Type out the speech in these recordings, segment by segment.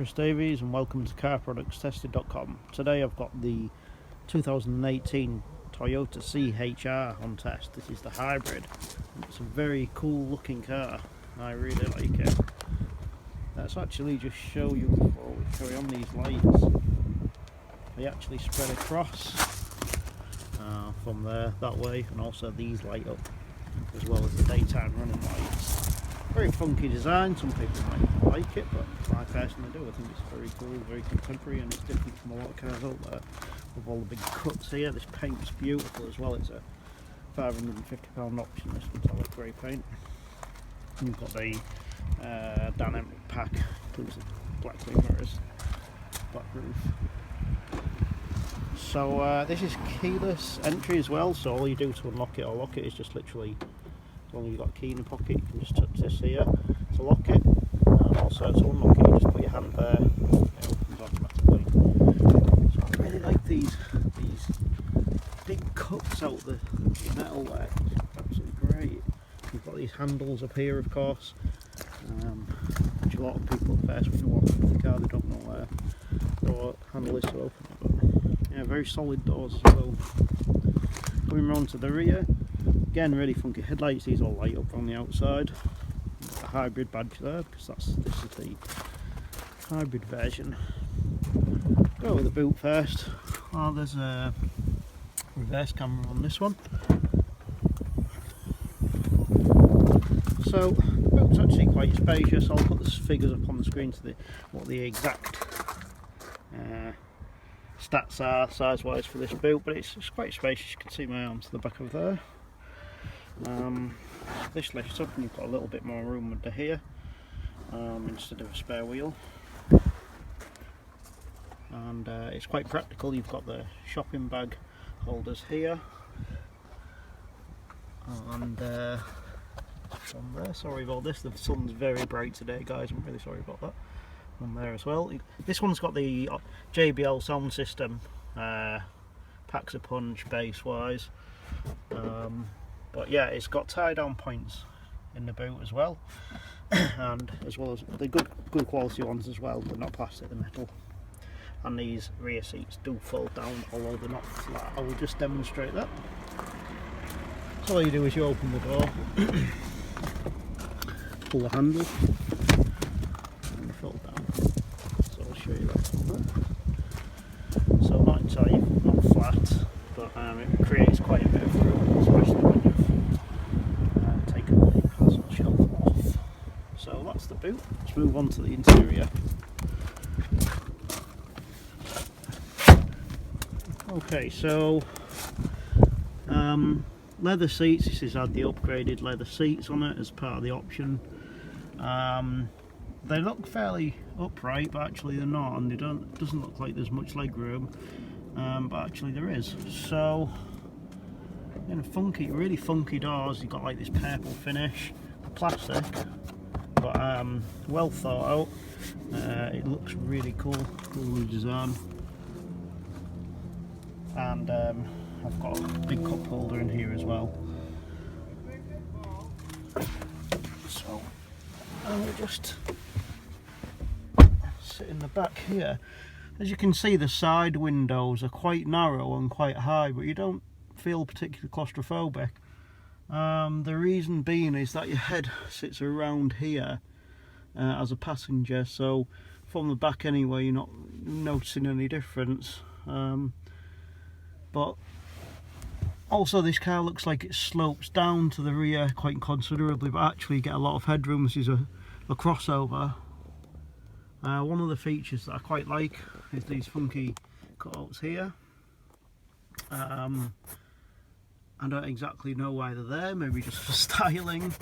Chris Davies and welcome to CarProductsTested.com. Today I've got the 2018 Toyota CHR on test. This is the hybrid. It's a very cool looking car. I really like it. Let's actually just show you before we carry on these lights. They actually spread across from there that way, and also these light up as well as the daytime running lights. Very funky design, some people might like it, but I personally do. I think it's very cool, very contemporary, and it's different from a lot of cars out there with all the big cuts here. This paint's beautiful as well. It's a £550 option, this metallic grey paint. And you've got the dynamic pack, includes the black wing mirrors, black roof. So this is keyless entry as well, so all you do to unlock it or lock it is just literally, as long as you've got a key in your pocket, you can just touch this here to lock it, and also to unlock it you just put your hand there, it opens automatically. So I really like these big cuts out the metal there, it's absolutely great. You've got these handles up here of course, which a lot of people at first when they walk into the car they don't know where the handle is to open it, but yeah, very solid doors as well. Coming round to the rear, again really funky headlights. These all light up on the outside. A hybrid badge there because this is the hybrid version. Go with the boot first. Oh, there's a reverse camera on this one. So the boot's actually quite spacious. I'll put the figures up on the screen to what the exact stats are size wise for this boot, but it's quite spacious. You can see my arms to the back of there. This lifts up and you've got a little bit more room under here instead of a spare wheel, and it's quite practical. You've got the shopping bag holders here, and on there, sorry about this, the sun's very bright today guys, I'm really sorry about that. On there as well. This one's got the JBL sound system, packs a punch bass wise, but yeah, it's got tie down points in the boot as well, and as well as the good quality ones as well, but not plastic, they're metal. And these rear seats do fold down, although they're not flat. I will just demonstrate that. So all you do is you open the door, pull the handle, and they fold down. So I'll show you that. So not entirely, not flat, but it creates quite a bit of room, especially when you've taken the parcel shelf off. So that's the boot. Let's move on to the interior. Okay, so leather seats. This has had the upgraded leather seats on it as part of the option. They look fairly upright, but actually they're not, and it doesn't look like there's much leg room, but actually there is. So, really funky doors. You've got like this purple finish, plastic, but well thought out. It looks really cool design, and I've got a big cup holder in here as well. So I will just sit in the back here. As you can see, the side windows are quite narrow and quite high, but you don't feel particularly claustrophobic. The reason being is that your head sits around here as a passenger, so from the back anyway you're not noticing any difference. But also this car looks like it slopes down to the rear quite considerably, but actually you get a lot of headroom. This is a crossover. One of the features that I quite like is these funky cutouts here. I don't exactly know why they're there, maybe just for styling.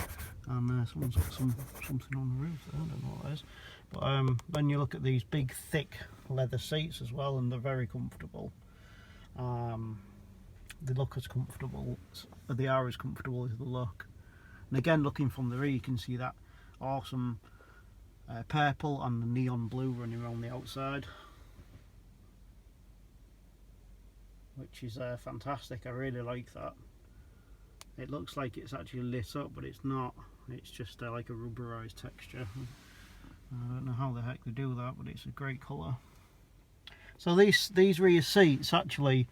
And someone's got something on the roof there, I don't know what that is. But then you look at these big thick leather seats as well, and they're very comfortable. They look as comfortable, they are as comfortable as they look. And again, looking from the rear, you can see that awesome purple and the neon blue running around the outside, which is fantastic. I really like that. It looks like it's actually lit up, but it's not. It's just like a rubberized texture. I don't know how the heck they do that, but it's a great colour. So these rear seats, actually,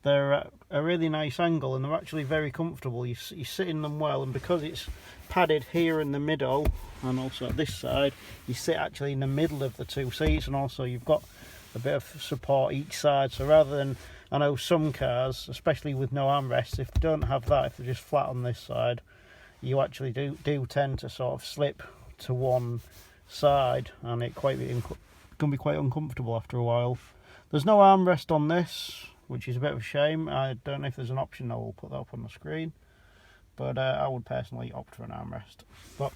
they're at a really nice angle and they're actually very comfortable. You sit in them well, and because it's padded here in the middle and also at this side, you sit actually in the middle of the two seats, and also you've got a bit of support each side. So rather than, I know some cars, especially with no armrests, if they don't have that, if they're just flat on this side, you actually do tend to sort of slip to one side, and it can be quite uncomfortable after a while. There's no armrest on this, which is a bit of a shame. I don't know if there's an option. I will put that up on the screen, but I would personally opt for an armrest. But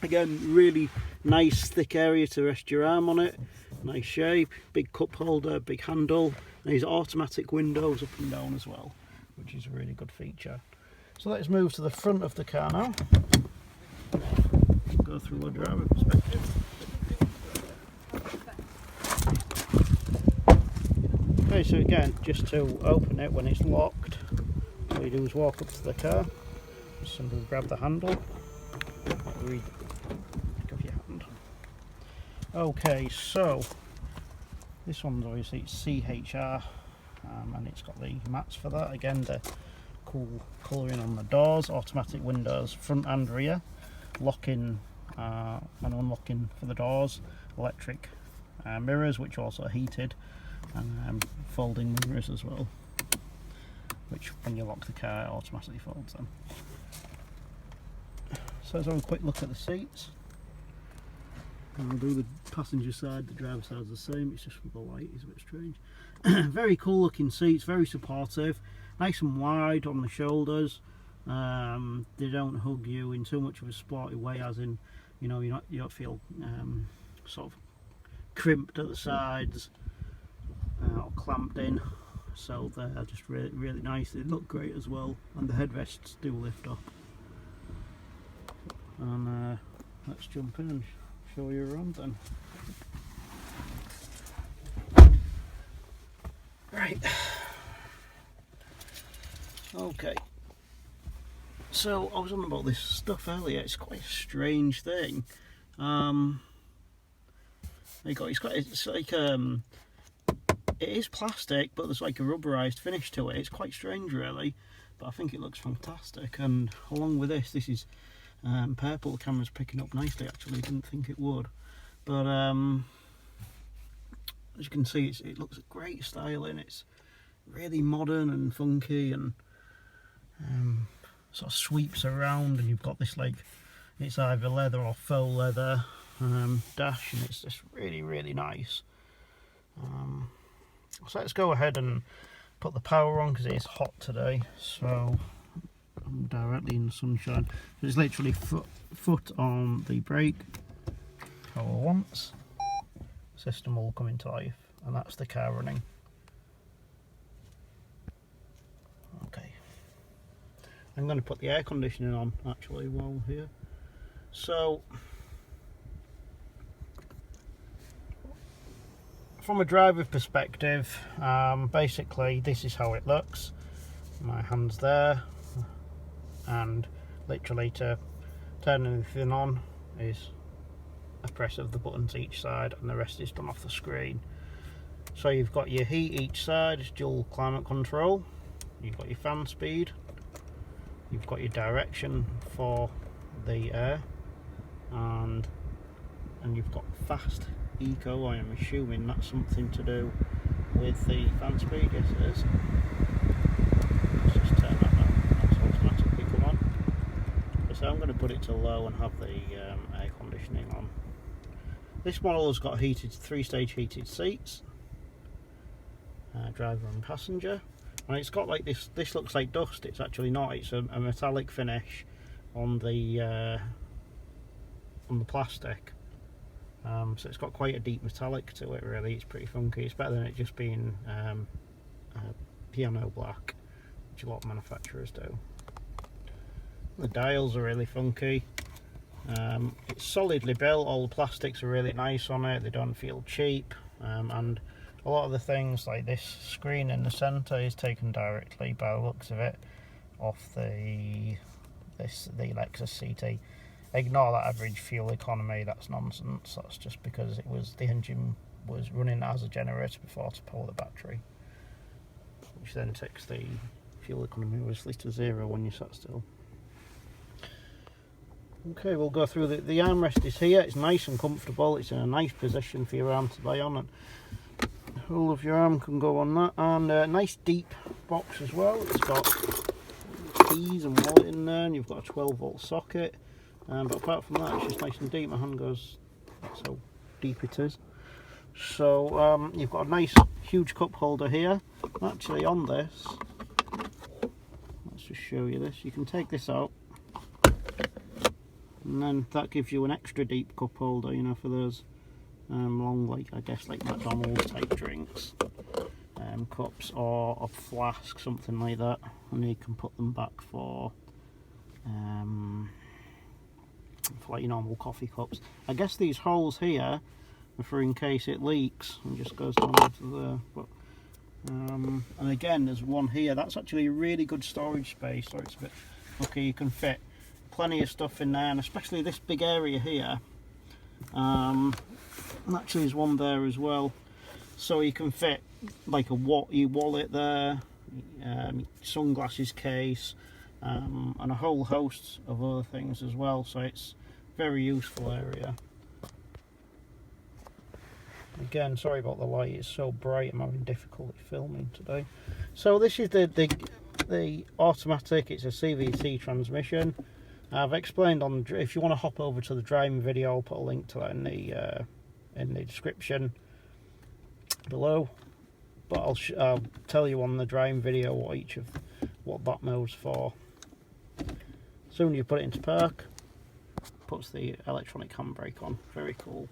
again, really nice thick area to rest your arm on it, nice shape, big cup holder, big handle, and these automatic windows up and down as well, which is a really good feature. So let's move to the front of the car now. Go through a driver perspective. Okay, so again, just to open it when it's locked, all you do is walk up to the car, just simply grab the handle, pick up your hand. Okay, so this one's obviously CHR, and it's got the mats for that. Again, the cool colouring on the doors, automatic windows front and rear, locking and unlocking for the doors, electric mirrors which are also heated, and folding mirrors as well, which when you lock the car it automatically folds them. So let's have a quick look at the seats. And I'll do the passenger side, the driver's side is the same, it's just with the light is a bit strange. Very cool looking seats, very supportive, nice and wide on the shoulders. They don't hug you in too much of a sporty way, as in, you know, you don't feel sort of crimped at the sides or clamped in. So they're just really nice. They look great as well, and the headrests do lift up. And let's jump in and show you around then. Right. Okay. So I was on about this stuff earlier. It's quite a strange thing. It's like it is plastic, but there's like a rubberized finish to it. It's quite strange, really, but I think it looks fantastic. And along with this is purple. The camera's picking up nicely. Actually, didn't think it would, but as you can see, it looks great styling. It's really modern and funky, and sort of sweeps around, and you've got this, like, it's either leather or faux leather dash, and it's just really nice. So let's go ahead and put the power on, because it is hot today, so I'm directly in the sunshine. It's literally foot on the brake, power once, system will come into life, and that's the car running. Okay, I'm going to put the air conditioning on actually while we're here. So from a driver perspective, basically this is how it looks. My hand's there, and literally to turn anything on is a press of the buttons each side, and the rest is done off the screen. So you've got your heat each side, it's dual climate control, you've got your fan speed, you've got your direction for the air, and you've got fast eco. I am assuming that's something to do with the fan speed. Yes, it is. Let's just turn that on, that's automatically come on. So I'm going to put it to low and have the air conditioning on. This model has got heated 3-stage heated seats, driver and passenger, and it's got like this looks like dust. It's actually not. It's a metallic finish on the plastic. So it's got quite a deep metallic to it, really. It's pretty funky. It's better than it just being piano black, which a lot of manufacturers do. The dials are really funky. It's solidly built. All the plastics are really nice on it. They don't feel cheap, and a lot of the things, like this screen in the centre, is taken directly, by the looks of it, off the Lexus CT. Ignore that average fuel economy, that's nonsense. That's just because the engine was running as a generator before to power the battery, which then takes the fuel economy obviously to zero when you sat still. Okay, we'll go through the armrest is here. It's nice and comfortable. It's in a nice position for your arm to lay on, and the whole of your arm can go on that. And a nice deep box as well. It's got keys and wallet in there, and you've got a 12-volt socket. But apart from that, it's just nice and deep. My hand goes, that's how deep it is. So you've got a nice huge cup holder here. Actually on this, let's just show you this. You can take this out, and then that gives you an extra deep cup holder, you know, for those long, like I guess like McDonald's type drinks, cups or a flask, something like that. And you can put them back for like your normal coffee cups. I guess these holes here are for in case it leaks and just goes down into there. But and again, there's one here. That's actually a really good storage space. So it's a bit okay. You can fit plenty of stuff in there, and especially this big area here. And actually, there's one there as well. So you can fit like your wallet there, sunglasses case, and a whole host of other things as well. So it's a very useful area. Again, sorry about the light, it's so bright, I'm having difficulty filming today. So this is the automatic, it's a CVT transmission. I've explained on, if you want to hop over to the driving video, I'll put a link to that in the description below. But I'll tell you on the driving video what that mode's for. Soon you put it into park, puts the electronic handbrake on. Very cool.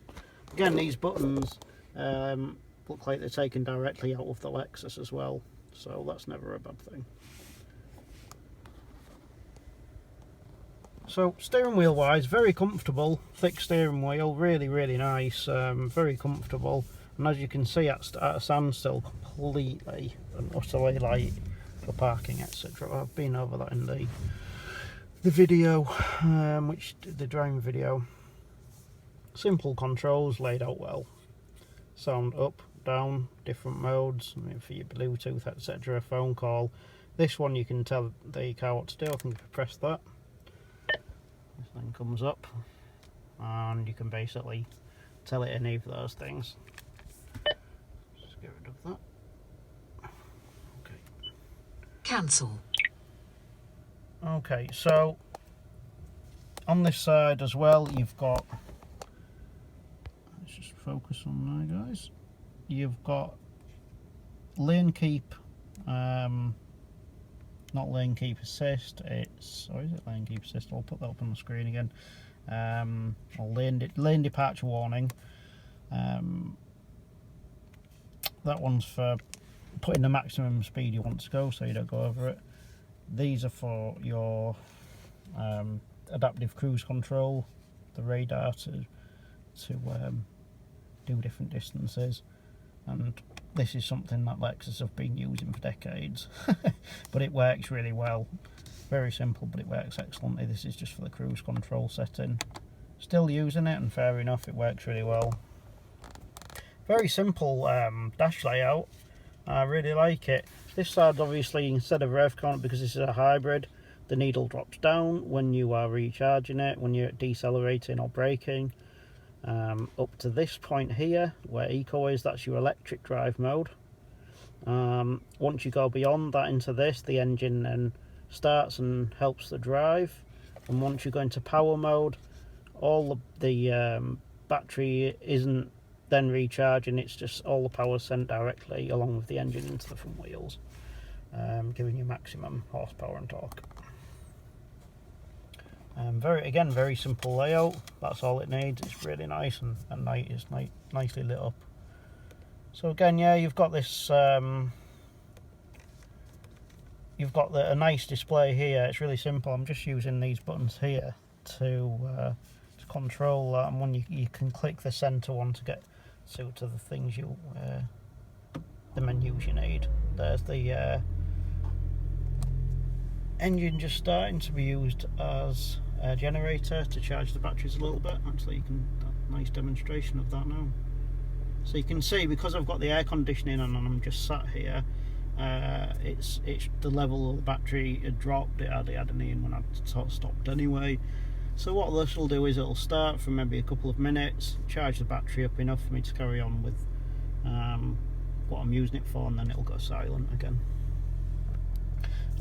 Again, these buttons look like they're taken directly out of the Lexus as well, so that's never a bad thing. So steering wheel wise, very comfortable, thick steering wheel, really nice, very comfortable, and as you can see at a standstill completely and utterly light for parking, etc. I've been over that in the video, the driving video. Simple controls laid out well. Sound up, down, different modes, I mean, for your Bluetooth, etc. Phone call. This one you can tell the car what to do. I think if you press that, this thing comes up, and you can basically tell it any of those things. Just get rid of that. Okay. Cancel. Okay, so on this side as well, you've got, let's just focus on there, guys. You've got lane keep, not lane keep assist, it's, or is it lane keep assist? I'll put that up on the screen again. Or lane departure warning. That one's for putting the maximum speed you want to go, so you don't go over it. These are for your adaptive cruise control, the radar to do different distances, and this is something that Lexus have been using for decades. But it works really well. Very simple, but it works excellently. This is just for the cruise control setting. Still using it, and fair enough, it works really well. Very simple dash layout. I really like it. This side, obviously, instead of rev count, because this is a hybrid, the needle drops down when you are recharging it, when you're decelerating or braking. Up to this point here, where eco is, that's your electric drive mode. Once you go beyond that into this, the engine then starts and helps the drive. And once you go into power mode, all the battery isn't then recharging, it's just all the power sent directly along with the engine into the front wheels, giving you maximum horsepower and torque. Very simple layout. That's all it needs. It's really nice, and at night it's nicely lit up. So again, yeah, you've got this. You've got a nice display here. It's really simple. I'm just using these buttons here to control that, and when you can click the center one to get to the things the menus you need. There's the engine just starting to be used as generator to charge the batteries a little bit. Actually, you can nice demonstration of that now. So you can see, because I've got the air conditioning on and I'm just sat here, it's the level of the battery had dropped. It hardly had any in when I stopped anyway. So what this will do is it'll start for maybe a couple of minutes, charge the battery up enough for me to carry on with what I'm using it for, and then it'll go silent again.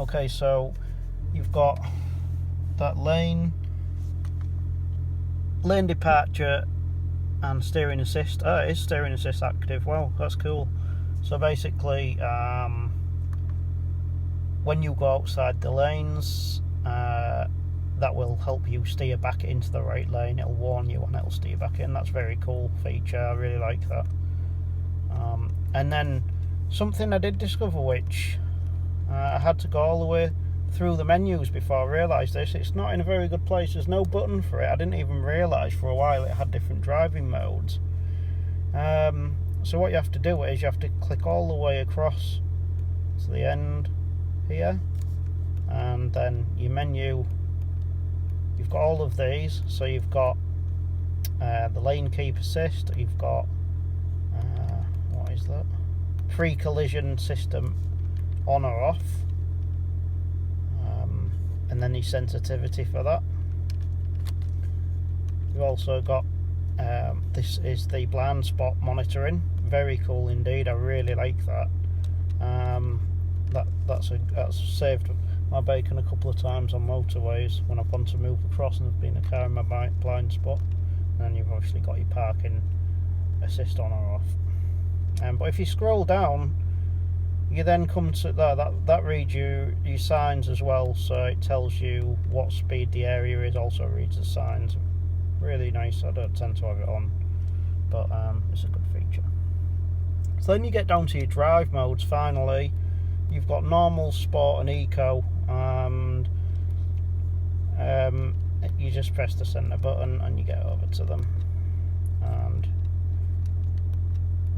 Okay, so you've got that lane departure and steering assist. Oh, it is steering assist active. Wow, that's cool. So basically, when you go outside the lanes, that will help you steer back into the right lane. It'll warn you and it'll steer back in. That's a very cool feature. I really like that. And then something I did discover, which I had to go all the way through the menus before I realised this. It's not in a very good place. There's no button for it. I didn't even realise for a while it had different driving modes. So what you have to do is you have to click all the way across to the end here, and then your menu, you've got all of these. So you've got the lane keep assist, you've got what is that, pre-collision system on or off, and then your sensitivity for that. You've also got this is the blind spot monitoring. Very cool indeed. I really like that. That's saved my bacon a couple of times on motorways when I've wanted to move across and there's been a car in my blind spot. And then you've obviously got your parking assist on or off. But if you scroll down, you then come to that reads you your signs as well. So it tells you what speed the area is. Also reads the signs. Really nice. I don't tend to have it on, but it's a good feature. So then you get down to your drive modes. Finally, you've got normal, sport and eco, and you just press the center button and you get over to them. And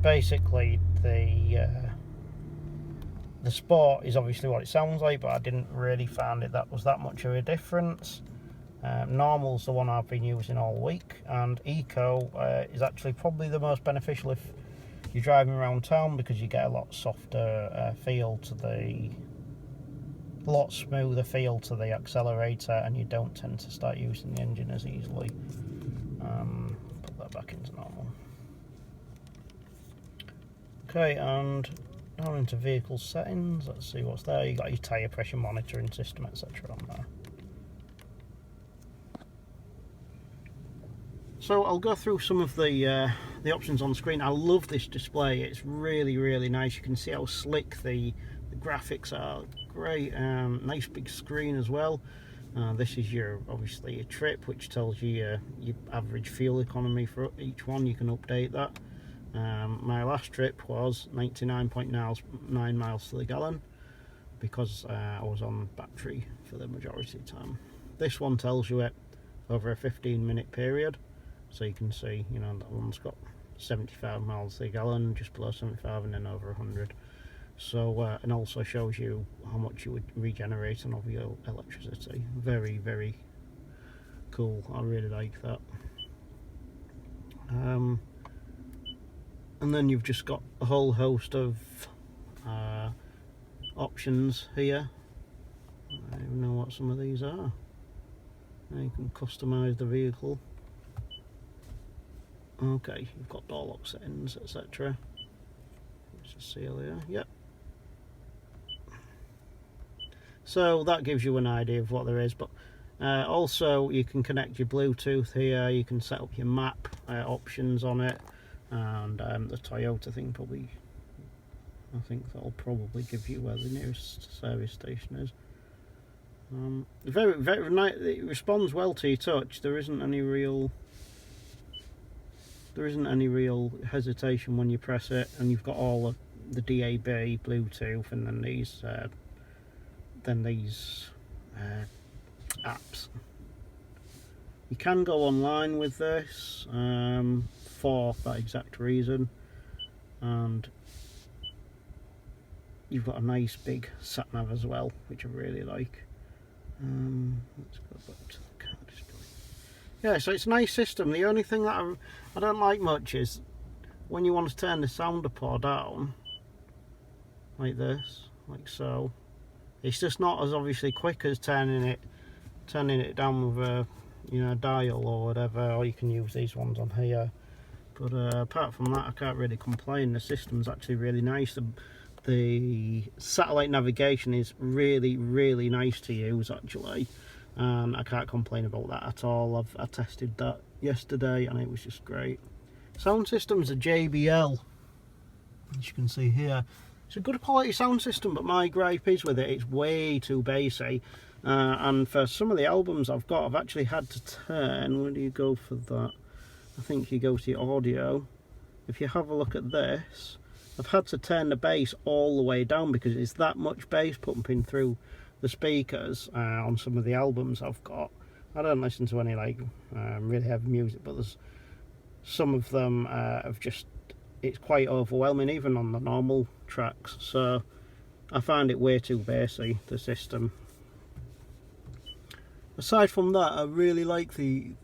basically the sport is obviously what it sounds like, but I didn't really find it that was that much of a difference. Normal's the one I've been using all week, and eco is actually probably the most beneficial if you're driving around town, because you get a lot softer feel to a lot smoother feel to the accelerator, and you don't tend to start using the engine as easily. Put that back into normal. Okay, and down into vehicle settings. Let's see what's there. You got your tyre pressure monitoring system, etc. on there. So I'll go through some of the options on screen. I love this display. It's really, really nice. You can see how slick the graphics are. Great. Nice big screen as well. This is obviously your trip, which tells you your average fuel economy for each one. You can update that. My last trip was 99.9 miles to the gallon, because I was on battery for the majority of the time. This one tells you it over a 15-minute period. So you can see, that one's got 75 miles to the gallon, just below 75, and then over 100. So, and also shows you how much you would regenerate of your electricity. Very, very cool. I really like that. And then you've just got a whole host of options here. I don't even know what some of these are. You can customize the vehicle. Okay, you've got door lock settings, etc. Let's just see here. Yep. So that gives you an idea of what there is, but also you can connect your Bluetooth here. You can set up your map options on it, and the Toyota thing probably, I think that'll probably give you where the nearest service station is. Very, very nice. It responds well to your touch. There isn't any real hesitation when you press it, and you've got all of the DAB, Bluetooth, and then these apps. You can go online with this for that exact reason, and you've got a nice big sat nav as well, which I really like. Let's go back to the car display. yeah, so it's a nice system. The only thing that I don't like much is when you want to turn the sounder port down, like this, like so. It's just not as obviously quick as turning it down with a, you know, dial or whatever, or you can use these ones on here. But apart from that, I can't really complain. The system's actually really nice. The satellite navigation is really, really nice to use actually, and I can't complain about that at all. I tested that yesterday and it was just great. Sound system's a JBL, as you can see here. It's a good quality sound system, but my gripe is with it, it's way too bassy. And for some of the albums I've got, I've actually had to turn, where do you go for that? I think you go to your audio. If you have a look at this, I've had to turn the bass all the way down because it's that much bass pumping through the speakers on some of the albums I've got. I don't listen to any like really heavy music, but there's some of them have just, it's quite overwhelming even on the normal tracks, so I find it way too bassy, the system. Aside from that, I really like the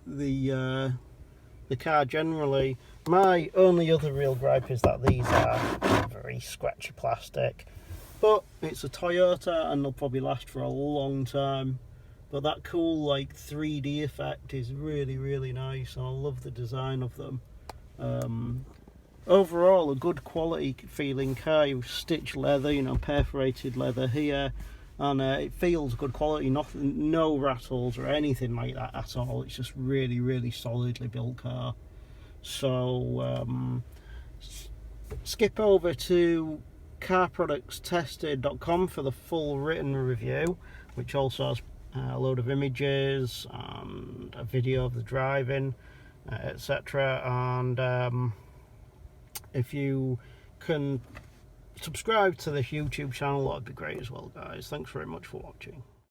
car generally. My only other real gripe is that these are very scratchy plastic, but it's a Toyota and they'll probably last for a long time. But that cool like 3D effect is really, really nice, and I love the design of them. Overall, a good quality feeling car with stitched leather, you know, perforated leather here, and it feels good quality, nothing, no rattles or anything like that at all. It's just really, really solidly built car. So skip over to carproductstested.com for the full written review, which also has a load of images and a video of the driving, etc. And if you can subscribe to this YouTube channel, that would be great as well, guys. Thanks very much for watching.